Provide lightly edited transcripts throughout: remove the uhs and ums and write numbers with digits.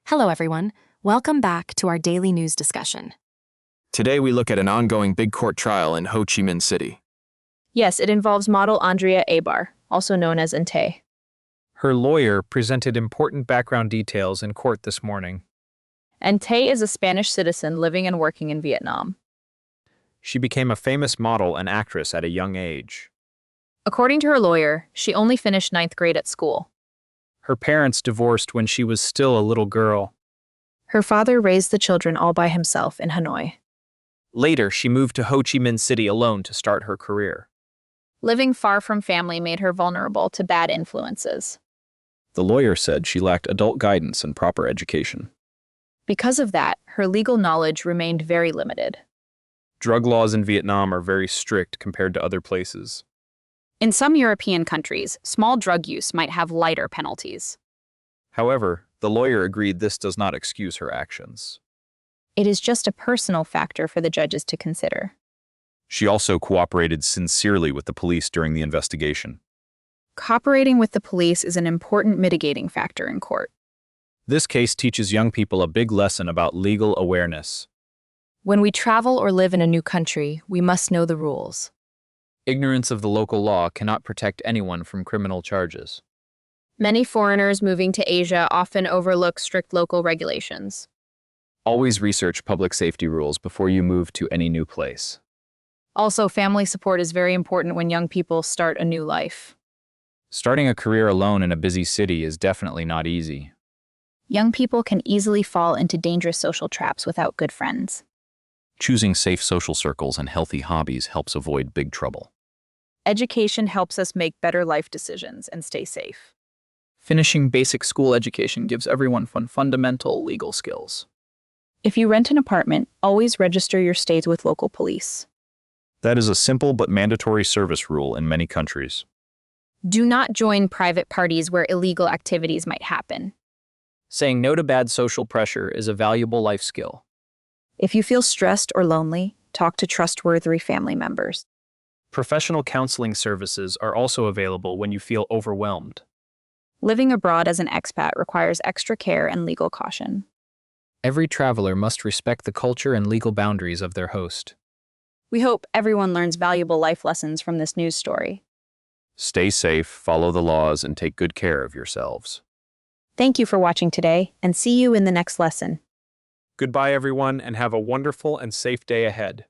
Hello, everyone. Welcome back to our daily news discussion. Today we look at an ongoing big court trial in Ho Chi Minh City. Yes, it involves model Andrea Abar, also known as Ante. Her lawyer presented important background details in court this morning. Ante is a Spanish citizen living and working in Vietnam. She became a famous model and actress at a young age. According to her lawyer, she only finished 9th grade at school. Her parents divorced when she was still a little girl. Her father raised the children all by himself in Hanoi. Later, she moved to Ho Chi Minh City alone to start her career. Living far from family made her vulnerable to bad influences. The lawyer said she lacked adult guidance and proper education. Because of that, her legal knowledge remained very limited. Drug laws in Vietnam are very strict compared to other places. In some European countries, small drug use might have lighter penalties. However, the lawyer agreed this does not excuse her actions. It is just a personal factor for the judges to consider. She also cooperated sincerely with the police during the investigation. Cooperating with the police is an important mitigating factor in court. This case teaches young people a big lesson about legal awareness. When we travel or live in a new country, we must know the rules. Ignorance of the local law cannot protect anyone from criminal charges. Many foreigners moving to Asia often overlook strict local regulations. Always research public safety rules before you move to any new place. Also, family support is very important when young people start a new life. Starting a career alone in a busy city is definitely not easy. Young people can easily fall into dangerous social traps without good friends. Choosing safe social circles and healthy hobbies helps avoid big trouble. Education helps us make better life decisions and stay safe. Finishing basic school education gives everyone fundamental legal skills. If you rent an apartment, always register your stays with local police. That is a simple but mandatory service rule in many countries. Do not join private parties where illegal activities might happen. Saying no to bad social pressure is a valuable life skill. If you feel stressed or lonely, talk to trustworthy family members. Professional counseling services are also available when you feel overwhelmed. Living abroad as an expat requires extra care and legal caution. Every traveler must respect the culture and legal boundaries of their host. We hope everyone learns valuable life lessons from this news story. Stay safe, follow the laws, and take good care of yourselves. Thank you for watching today, and see you in the next lesson. Goodbye, everyone, and have a wonderful and safe day ahead.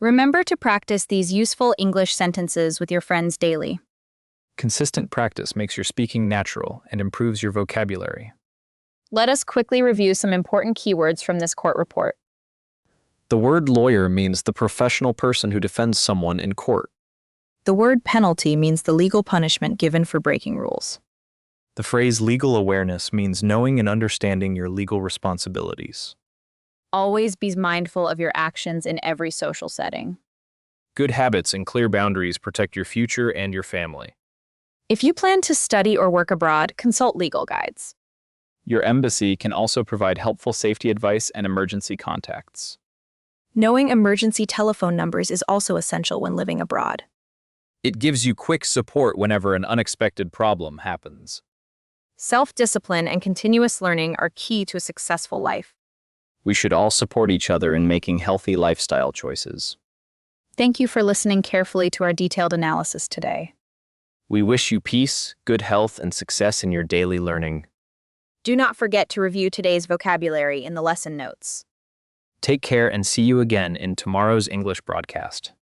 Remember to practice these useful English sentences with your friends daily. Consistent practice makes your speaking natural and improves your vocabulary. Let us quickly review some important keywords from this court report. The word lawyer means the professional person who defends someone in court. The word penalty means the legal punishment given for breaking rules. The phrase legal awareness means knowing and understanding your legal responsibilities. Always be mindful of your actions in every social setting. Good habits and clear boundaries protect your future and your family. If you plan to study or work abroad, consult legal guides. Your embassy can also provide helpful safety advice and emergency contacts. Knowing emergency telephone numbers is also essential when living abroad. It gives you quick support whenever an unexpected problem happens. Self-discipline and continuous learning are key to a successful life. We should all support each other in making healthy lifestyle choices. Thank you for listening carefully to our detailed analysis today. We wish you peace, good health, and success in your daily learning. Do not forget to review today's vocabulary in the lesson notes. Take care and see you again in tomorrow's English broadcast.